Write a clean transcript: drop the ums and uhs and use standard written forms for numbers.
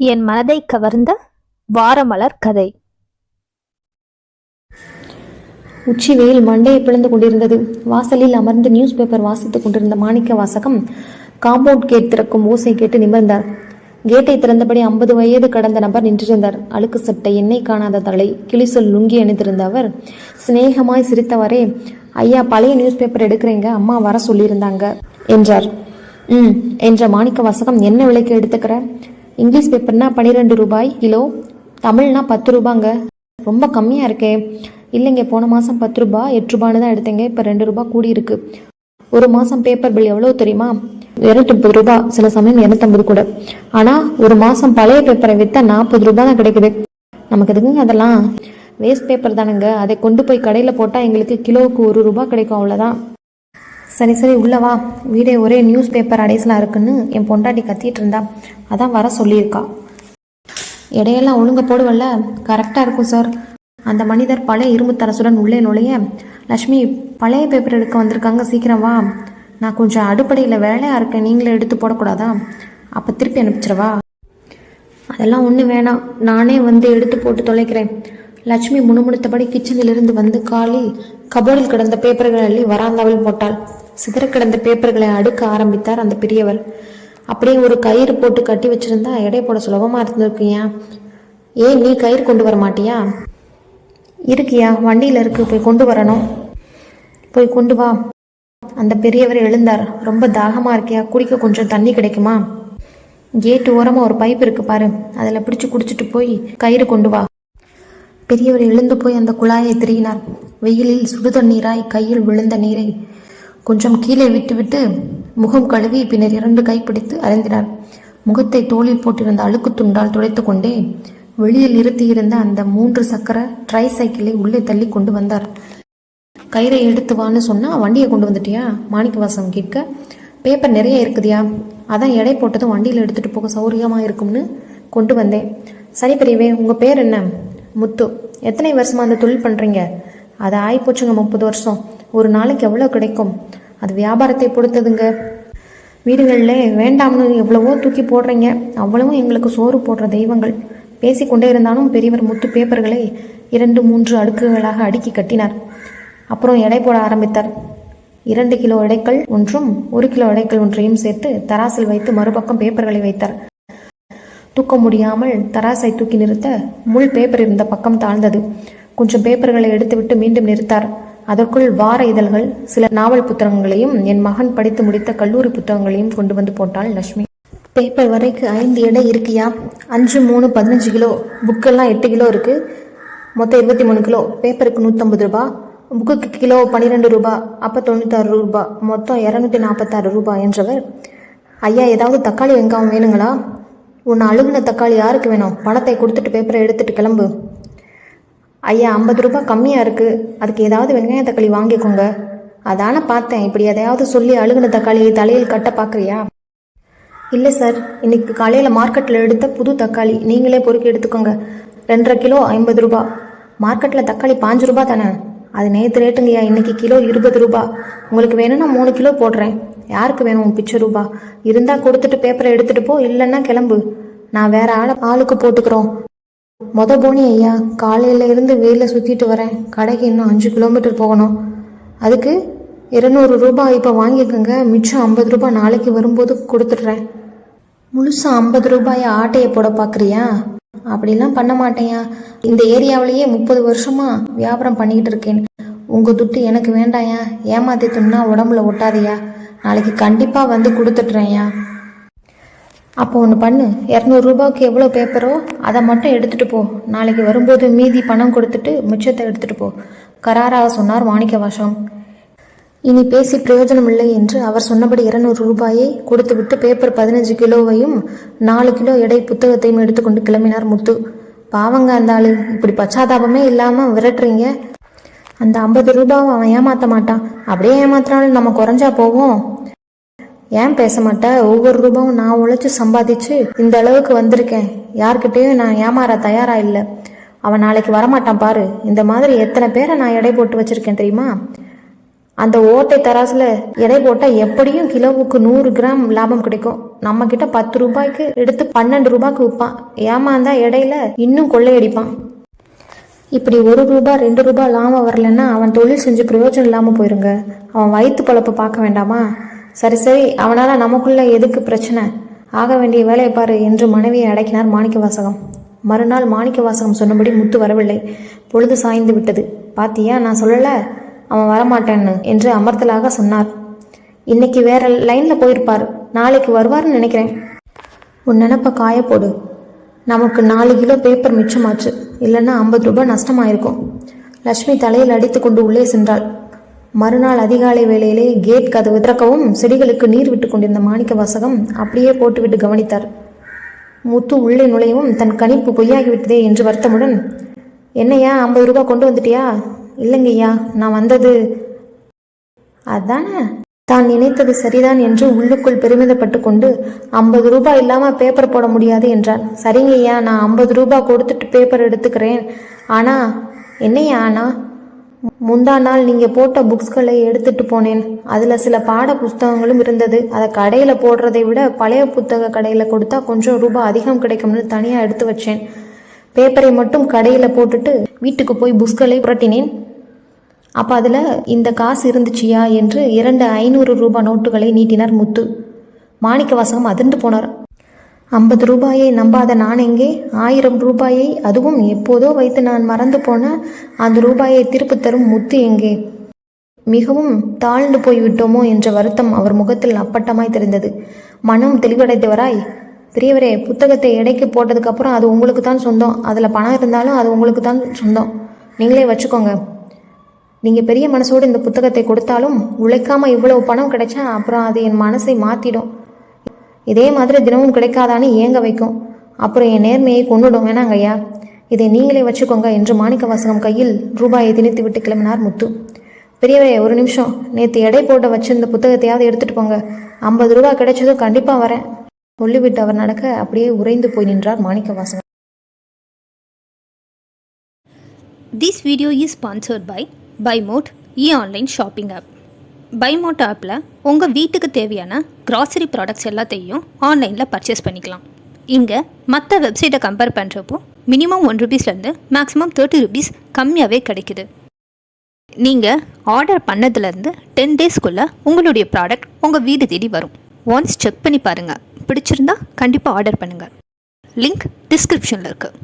என் மனதை கவர்ந்த வாரமலர் கதை. உச்சி வெயில் மண்டையை பிளந்து கொண்டிருந்தது. வாசலில் அமர்ந்து நியூஸ் பேப்பர் வாசித்துக் கொண்டிருந்த மாணிக்க வாசகம் காம்பவுண்ட் கேட் திறக்கும் ஓசை கேட்டு நிமிர்ந்தார். கேட்டை திறந்தபடி 50 வயது கடந்த நபர் நின்றிருந்தார். அழுக்கு சட்டை, எண்ணெய் காணாத தலை, கிளிசொல் லுங்கி அணிந்திருந்த அவர் சிநேகமாய் சிரித்தவரே, ஐயா, பழைய நியூஸ் பேப்பர் எடுக்கிறீங்க, அம்மா வர சொல்லியிருந்தாங்க என்றார். என்ற மாணிக்க வாசகம், என்ன விலைக்கு எடுத்துக்கிற? இங்கிலீஷ் பேப்பர்னா 12 ரூபாய் கிலோ, தமிழ்னா 10 ரூபாங்க. ரொம்ப கம்மியாக இருக்கே. இல்லைங்க, போன மாதம் 10 ரூபாய் 8 ரூபான்னு தான் எடுத்தேங்க, இப்போ 2 ரூபாய் கூடி இருக்கு. ஒரு மாதம் பேப்பர் பில் எவ்வளோ தெரியுமா? 230 ரூபாய், சில சமயம் 250 கூட. ஆனால் ஒரு மாதம் பழைய பேப்பரை விற்றா 40 ரூபாய் தான் கிடைக்குது. நமக்கு எதுக்குங்க அதெல்லாம்? வேஸ்ட் பேப்பர் தானுங்க. அதை கொண்டு போய் கடையில் போட்டால் எங்களுக்கு கிலோவுக்கு 1 ரூபாய் கிடைக்கும், அவ்வளோதான். சரி சரி, உள்ளவா. வீடே ஒரே நியூஸ் பேப்பர் அடைசலாக இருக்குன்னு என் பொண்டாட்டி கத்திட்டு இருந்தா, அதான் வர சொல்லியிருக்கா. இடையெல்லாம் ஒழுங்க போடுவல்ல? கரெக்டாக இருக்கும் சார். அந்த மனிதர் பழைய இரும்பு தரசுடன் உள்ளே நுழைய, லக்ஷ்மி, பழைய பேப்பர் எடுக்க வந்திருக்காங்க, சீக்கிரம் வா. நான் கொஞ்சம் அடுப்படையில் வேலையாக இருக்கேன், நீங்களே எடுத்து போடக்கூடாதா? அப்போ திருப்பி அனுப்பிச்சிடவா? அதெல்லாம் ஒன்றும் வேணாம், நானே வந்து எடுத்து போட்டு தொலைக்கிறேன். லட்சுமி முணுமுணுத்தபடி கிச்சனிலிருந்து வந்து காலில் கபோர்டில் கிடந்த பேப்பர்கள் அள்ளி வராந்தாவில் போட்டாள். சிதற கிடந்த பேப்பர்களை அடுக்க ஆரம்பித்தார் அந்த பெரியவர். அப்படியே ஒரு கயிறு போட்டு கட்டி வச்சிருந்தா எடை போட சுலபமா இருந்திருக்கியா? ஏன் நீ கயிறு கொண்டு வர மாட்டியா? இருக்கியா, வண்டியில இருக்கு, போய் கொண்டு வரணும். போய் கொண்டு வா. அந்த பெரியவர் எழுந்தார். ரொம்ப தாகமா இருக்கியா? குடிக்க கொஞ்சம் தண்ணி கிடைக்குமா? கேட்டு ஓரமா ஒரு பைப் இருக்கு பாரு, அதில் பிடிச்சு குடிச்சிட்டு போய் கயிறு கொண்டு வா. பெரியவர் எழுந்து போய் அந்த குழாயை திருகினார். வெயிலில் சுடுதண்ணீராய் கையில் விழுந்த நீரை கொஞ்சம் கீழே விட்டுவிட்டு முகம் கழுவி பின்னர் 2 கைப்பிடித்து அருந்தினார். முகத்தை தோளில் போட்டிருந்த அழுக்கு துண்டால் துடைத்து கொண்டே வெளியில் நிறுத்தியிருந்த அந்த 3 சக்கர ட்ரை சைக்கிளை உள்ளே தள்ளி கொண்டு வந்தார். கயிறை எடுத்து வான்னு சொன்னா வண்டியை கொண்டு வந்துட்டியா? மாணிக்கவாசம் கேட்க, பேப்பர் நிறைய இருக்குதியா, அதான் எடை போட்டதும் வண்டியில் எடுத்துட்டு போக சௌரியமாக இருக்கும்னு கொண்டு வந்தேன். சரி பெரியவே, உங்க பேர் என்ன? முத்து. எத்தனை வருஷமா அந்த தொழில் பண்ணுறீங்க? அது ஆயிப்போச்சுங்க, 30 வருஷம். ஒரு நாளைக்கு எவ்வளோ கிடைக்கும்? அது வியாபாரத்தை பொறுத்ததுங்க. வீடுகளில் வேண்டாம்னு எவ்வளவோ தூக்கி போடுறீங்க, அவ்வளவும் எங்களுக்கு சோறு போடுற தெய்வங்கள். பேசிக்கொண்டே இருந்தாலும் பெரியவர் முத்து பேப்பர்களை 2-3 அடுக்குகளாக அடுக்கி கட்டினார். அப்புறம் எடை போட ஆரம்பித்தார். 2 கிலோ எடைகள் ஒன்றும் 1 கிலோ எடைகள் ஒன்றையும் சேர்த்து தராசில் வைத்து மறுபக்கம் பேப்பர்களை வைத்தார். தூக்க முடியாமல் தராசை தூக்கி நிறுத்த முள் பேப்பர் இருந்த பக்கம் தாழ்ந்தது. கொஞ்சம் பேப்பர்களை எடுத்துவிட்டு மீண்டும் நிறுத்தார். அதற்குள் வார இதழ்கள், சில நாவல் புத்தகங்களையும் என் மகன் படித்து முடித்த கல்லூரி புத்தகங்களையும் கொண்டு வந்து போட்டாள் லட்சுமி. பேப்பர் வரைக்கு 5 எடை இருக்கியா? 5, 3, 15 கிலோ. புக்கெல்லாம் 8 கிலோ இருக்கு, மொத்தம் 23 கிலோ. பேப்பருக்கு 150 ரூபாய், புக்குக்கு கிலோ 12 ரூபாய், அப்போ 96 ரூபாய், மொத்தம் 246 ரூபாய் என்றவர், ஐயா, ஏதாவது தக்காளி வெங்காயம் வேணுங்களா? உன்னை அழுகுன தக்காளி யாருக்கு வேணும்? பணத்தை கொடுத்துட்டு பேப்பரை எடுத்துட்டு கிளம்பு. ஐயா, 50 ரூபாய் கம்மியாக இருக்குது, அதுக்கு ஏதாவது வெங்காய தக்காளி வாங்கிக்கோங்க. அதான பார்த்தேன், இப்படி எதையாவது சொல்லி அழுகுன தக்காளியை தலையில் கட்ட பார்க்குறியா? இல்லை சார், இன்னைக்கு காலையில் மார்க்கெட்டில் எடுத்த புது தக்காளி, நீங்களே பொறுக்கி எடுத்துக்கோங்க. 2.5 கிலோ 50 ரூபாய். மார்க்கெட்டில் தக்காளி 5 ரூபாய் தானே? அது நேற்று ரேட்டுங்கய்யா, இன்னைக்கு கிலோ 20 ரூபாய். உங்களுக்கு வேணும்னா 3 கிலோ போடுறேன். யாருக்கு வேணும் பிச்சை ரூபா? இருந்தால் கொடுத்துட்டு பேப்பரை எடுத்துகிட்டு போ, இல்லைன்னா கிளம்பு. நான் வேற ஆளுக்கு போட்டுக்கிறோம். போனி ஐயா, காலையில இருந்து வெயிலில் சுற்றிட்டு வரேன், கடைக்கு இன்னும் 5 கிலோமீட்டர் போகணும். அதுக்கு 200 ரூபாய் இப்போ வாங்கிக்கோங்க, மிச்சம் 50 ரூபாய் நாளைக்கு வரும்போது கொடுத்துட்றேன். முழுசாக 50 ரூபாயை ஆட்டையை போட பார்க்குறியா? அப்படிலாம் பண்ண மாட்டேயா. இந்த ஏரியாவிலேயே 30 வருஷமா வியாபாரம் பண்ணிக்கிட்டு இருக்கேன். உங்கள் துட்டு எனக்கு வேண்டாயா. ஏமாத்தி துண்ணா உடம்புல ஒட்டாதையா. நாளைக்கு கண்டிப்பாக வந்து கொடுத்துட்றேன்யா. அப்போ ஒன்று பண்ணு, 200 ரூபாய்க்கு எவ்வளோ பேப்பரோ அதை மட்டும் எடுத்துகிட்டு போ. நாளைக்கு வரும்போது மீதி பணம் கொடுத்துட்டு மிச்சத்தை எடுத்துகிட்டு போ, கராராக சொன்னார் மாணிக்கவாசகம். இனி பேசி பிரயோஜனம் இல்லை என்று அவர் சொன்னபடி 200 ரூபாயை கொடுத்துவிட்டு பேப்பர் 15 கிலோவையும் 4 கிலோ எடை புத்தகத்தையும் எடுத்துக்கொண்டு கிளம்பினார் முத்து. பாவங்க அந்த ஆளு, இப்படி பச்சாதாபமே இல்லாமல் விரட்டுறீங்க. அந்த 50 ரூபாவை அவன் ஏமாற்ற மாட்டான். அப்படியே ஏமாத்தினாலும் நம்ம குறைஞ்சா போவோம். ஏன் பேச மாட்டேன்? ஒவ்வொரு ரூபாவும் நான் உழைச்சி சம்பாதிச்சு இந்த அளவுக்கு வந்திருக்கேன். யார்கிட்டையும் நான் ஏமாற தயாரா இல்லை. அவன் நாளைக்கு வரமாட்டான் பாரு. இந்த மாதிரி எத்தனை பேரை நான் எடை போட்டு வச்சிருக்கேன் தெரியுமா? அந்த ஓட்டை தராசுல எடை போட்டால் எப்படியும் கிலோவுக்கு 100 கிராம் லாபம் கிடைக்கும். நம்மக்கிட்ட 10 ரூபாய்க்கு எடுத்து 12 ரூபாய்க்கு விற்பான். ஏமாந்தா இடையில இன்னும் கொள்ளையடிப்பான். இப்படி 1 ரூபா 2 ரூபா லாபம் வரலன்னா அவன் தொழில் செஞ்சு பிரயோஜனம் இல்லாமல் போயிருங்க. அவன் வயிற்று பழப்பை பார்க்க வேண்டாமா? சரி சரி, அவனால் நமக்குள்ள எதுக்கு பிரச்சனை? ஆக வேண்டிய வேலையை பாரு என்று மனைவியை அடக்கினார் மாணிக்கவாசகம். மறுநாள் மாணிக்கவாசகம் சொன்னபடி முத்து வரவில்லை. பொழுது சாய்ந்து விட்டது. பாத்தியா, நான் சொல்லலை அவன் வரமாட்டேன்னு என்று அமர்த்தலாக சொன்னார். இன்னைக்கு வேற லைனில் போயிருப்பார், நாளைக்கு வருவார்னு நினைக்கிறேன். உன் நினப்பை காயப்போடு. நமக்கு 4 கிலோ பேப்பர் மிச்சமாச்சு, இல்லைன்னா 50 ரூபாய் நஷ்டமாயிருக்கும். லட்சுமி தலையில் அடித்து கொண்டு உள்ளே சென்றாள். மறுநாள் அதிகாலை வேளையிலே கேட் கதவு திறக்கவும் செடிகளுக்கு நீர் விட்டு கொண்டிருந்த மாணிக்கவாசகம் அப்படியே போட்டுவிட்டு கவனித்தார். முத்து உள்ளே நுழையவும் தன் கணிப்பு பொய்யாகிவிட்டதே என்று வருத்தமுடன், என்னையா 50 ரூபாய் கொண்டு வந்துட்டியா? இல்லைங்கய்யா, நான் வந்தது. அதானே, தான் நினைத்தது சரிதான் என்று உள்ளுக்குள் பெருமிதப்பட்டு கொண்டு 50 ரூபாய் இல்லாமல் பேப்பர் போட முடியாது என்றார். சரிங்கய்யா, நான் 50 ரூபாய் கொடுத்துட்டு பேப்பர் எடுத்துக்கிறேன். ஆனால் என்னையா ஆனால்? முந்தா நாள் நீங்கள் போட்ட புக்ஸ்களை எடுத்துட்டு போனேன். அதில் சில பாட புஸ்தகங்களும் இருந்தது. அதை கடையில் போடுறதை விட பழைய புத்தக கடையில் கொடுத்தா கொஞ்சம் ரூபாய் அதிகம் கிடைக்கும்னு தனியாக எடுத்து வச்சேன். பேப்பரை மட்டும் கடையில் போட்டுட்டு வீட்டுக்கு போய் புக்ஸ்களை புரட்டினேன். அப்போ அதில் இந்த காசு இருந்துச்சியா என்று 2 500 ரூபாய் நோட்டுகளை நீட்டினார் முத்து. மாணிக்கவாசகம் அதிர்ந்து போனார். 50 ரூபாயை நம்பாத நான் எங்கே? 1000 ரூபாயை, அதுவும் எப்போதோ வைத்து நான் மறந்து போன அந்த ரூபாயை திருப்பி தரும் முத்து எங்கே? மிகவும் தாழ்ந்து போய்விட்டோமோ என்ற வருத்தம் அவர் முகத்தில் அப்பட்டமாய் தெரிந்தது. மனம் தெளிவடைந்தவராய், பெரியவரே, புத்தகத்தை எடைக்கு போட்டதுக்கப்புறம் அது உங்களுக்கு தான் சொந்தம். அதில் பணம் இருந்தாலும் அது உங்களுக்கு தான் சொந்தம். நீங்களே வச்சுக்கோங்க. நீங்கள் பெரிய மனசோடு இந்த புத்தகத்தை கொடுத்தாலும் உழைக்காமல் இவ்வளவு பணம் கிடைச்சா அப்புறம் அது என் மனசை மாற்றிடும். இதே மாதிரி தினமும் கிடைக்காதான்னு ஏங்க வைக்கும். அப்புறம் என் நேர்மையை கொண்டுடும். வேணாங்க ஐயா, இதை நீங்களே வச்சுக்கோங்க என்று மாணிக்கவாசகம் கையில் ரூபாயை திணித்து விட்டு கிளம்பினார் முத்து. பெரியவரே, ஒரு நிமிஷம், நேற்று எடை போட்ட வச்சிருந்த புத்தகத்தையாவது எடுத்துகிட்டு போங்க. 50 ரூபாய் கிடைச்சதும் கண்டிப்பாக வரேன் சொல்லிவிட்டு அவர் நடக்க அப்படியே உறைந்து போய் நின்றார் மாணிக்கவாசகம். This video is sponsored by Bymode online shopping app. Bymode ஆப்பில் உங்கள் வீட்டுக்கு தேவையான கிராசரி ப்ராடக்ட்ஸ் எல்லாத்தையும் ஆன்லைனில் பர்ச்சேஸ் பண்ணிக்கலாம். இங்கே மற்ற வெப்சைட்டை கம்பேர் பண்ணுறப்போ மினிமம் 1 ரூபீஸ்லேருந்து மேக்ஸிமம் 30 ரூபீஸ் கம்மியாகவே கிடைக்குது. நீங்கள் ஆர்டர் பண்ணதுலேருந்து 10 டேஸ்க்குள்ளே உங்களுடைய ப்ராடக்ட் உங்கள் வீடு தேடி வரும். ஒன்ஸ் செக் பண்ணி பாருங்கள், பிடிச்சிருந்தா கண்டிப்பாக ஆர்டர் பண்ணுங்கள். லிங்க் டிஸ்கிரிப்ஷனில் இருக்குது.